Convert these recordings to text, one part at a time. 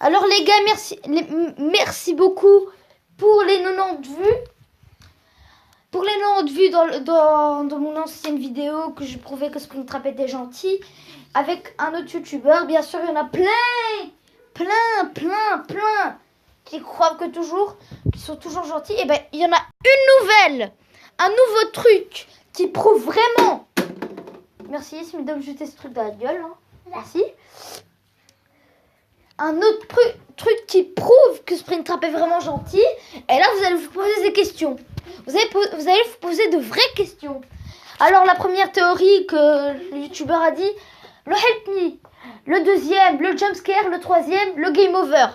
Alors les gars, merci beaucoup pour les 90 vues. Pour les 90 vues dans mon ancienne vidéo que je prouvais que Springtrap était gentil. Avec un autre youtubeur. Bien sûr, il y en a plein qui croient que toujours, qui sont toujours gentils. Et ben, il y en a une nouvelle. Un nouveau truc qui prouve vraiment. Merci, ça me donne jeter ce truc dans la gueule. Hein. Merci. Un autre truc qui prouve que Springtrap est vraiment gentil. Et là, vous allez vous poser des questions. Vous allez vous poser de vraies questions. Alors, la première théorie que le youtubeur a dit, le help me. Le deuxième, le jumpscare. Le troisième, le game over.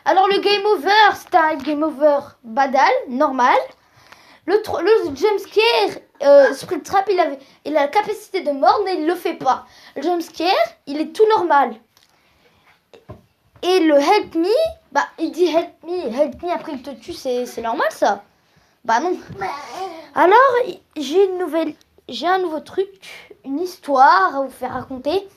Alors, le game over, c'est un game over badal, normal. Le jumpscare, Springtrap, il a la capacité de mordre, mais il ne le fait pas. Le jumpscare, il est tout normal. Et le help me, bah il dit help me, après il te tue, c'est normal ça? Bah non. Alors j'ai un nouveau truc, une histoire à vous faire raconter.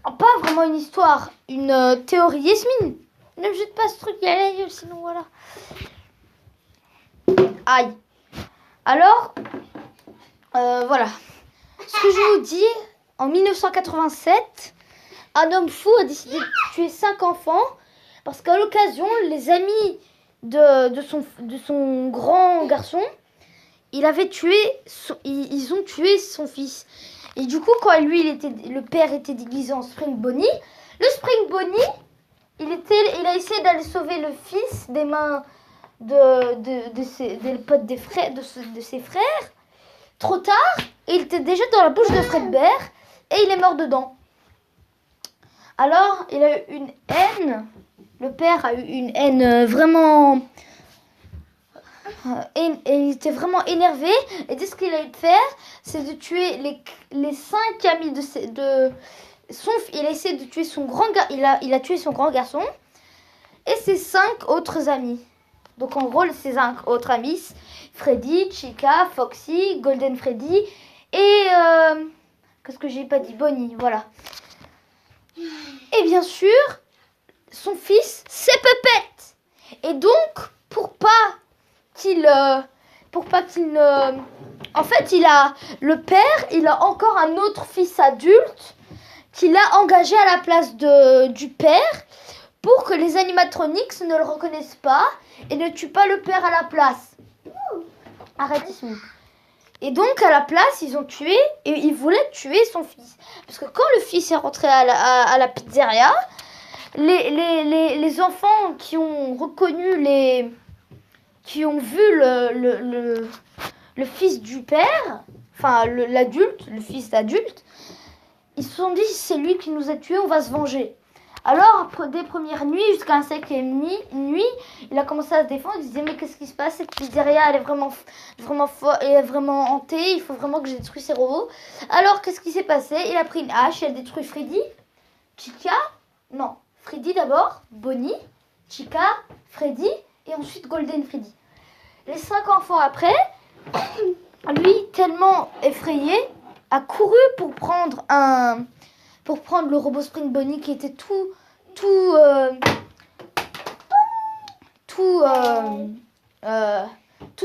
Pas vraiment une histoire, une théorie. Yasmine, ne me jette pas ce truc, il y a la gueule, sinon voilà. Aïe. Alors, voilà. Ce que je vous dis, en 1987... un homme fou a décidé de tuer 5 enfants parce qu'à l'occasion, les amis de son grand garçon, ils ont tué son fils. Et du coup, quand le père était déguisé en Spring Bonnie, le Spring Bonnie, il a essayé d'aller sauver le fils des mains des potes de ses frères. Trop tard, et il était déjà dans la bouche de Fredbear et il est mort dedans. Alors, il a eu une haine. Le père a eu une haine vraiment... et il était vraiment énervé. Et ce qu'il a eu de faire, c'est de tuer les 5 amis il a essayé de tuer son grand garçon. Il a tué son grand garçon. Et ses 5 autres amis. Donc en gros, ses 5 autres amis, Freddy, Chica, Foxy, Golden Freddy et... qu'est-ce que j'ai pas dit? Bonnie, voilà. Et bien sûr, son fils, c'est Puppet. Et donc, pour pas qu'il ne... En fait, le père, il a encore un autre fils adulte qu'il a engagé à la place du père pour que les animatronics ne le reconnaissent pas et ne tuent pas le père à la place. Arrête, Ismi. Et donc, à la place, ils ont tué, et ils voulaient tuer son fils. Parce que quand le fils est rentré à la pizzeria, les enfants qui ont reconnu qui ont vu le fils du père, enfin l'adulte, le fils adulte, ils se sont dit, c'est lui qui nous a tués, on va se venger. Alors, des premières nuits jusqu'à la 5e nuit, il a commencé à se défendre. Il disait, mais qu'est-ce qui se passe? Cette pizzeria, elle est vraiment hantée. Il faut vraiment que j'ai détruit ces robots. Alors, qu'est-ce qui s'est passé? Il a pris une hache, il a détruit Freddy, Chica. Non, Freddy d'abord, Bonnie, Chica, Freddy et ensuite Golden Freddy. Les 5 enfants après, lui, tellement effrayé, a couru pour prendre le robot Spring Bonnie qui était tout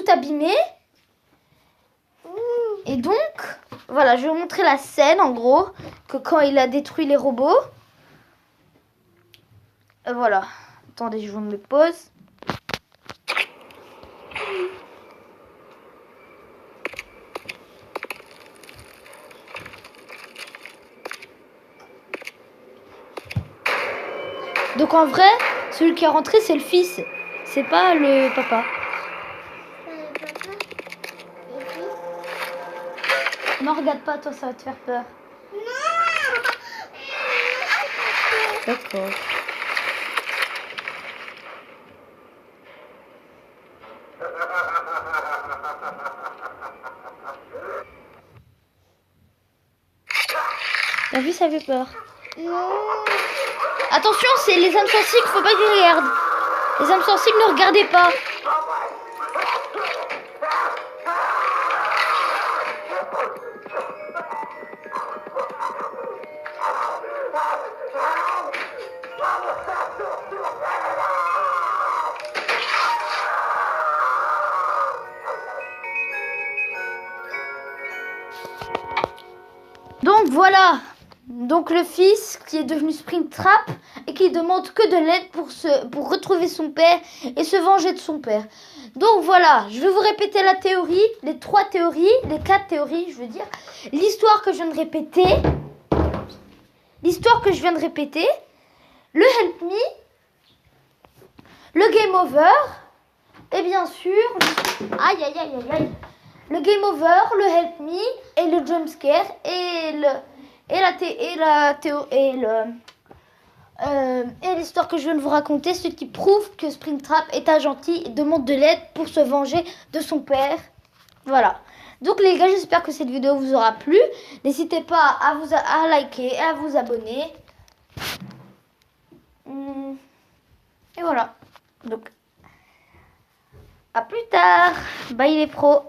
abîmé. Et donc, voilà, je vais vous montrer la scène en gros, que quand il a détruit les robots. Voilà. Attendez, je vous mets pause. Donc en vrai, celui qui est rentré, c'est le fils. C'est pas le papa. Non, regarde pas, toi, ça va te faire peur. D'accord. T'as vu, ça fait peur. Attention, c'est les âmes sensibles, faut pas qu'ils regardent. Les âmes sensibles, ne regardez pas. Voilà. Donc le fils qui est devenu Springtrap et qui demande que de l'aide pour retrouver son père et se venger de son père. Donc voilà, je vais vous répéter la théorie, les 3 théories, les 4 théories, je veux dire. L'histoire que je viens de répéter, le Help Me, le Game Over, et bien sûr, le Game Over, le Help Me, et le Jump Scare, et l'histoire que je viens de vous raconter, ce qui prouve que Springtrap est un gentil et demande de l'aide pour se venger de son père. Voilà. Donc les gars, j'espère que cette vidéo vous aura plu. N'hésitez pas à liker et à vous abonner. Et voilà. Donc, à plus tard. Bye les pros.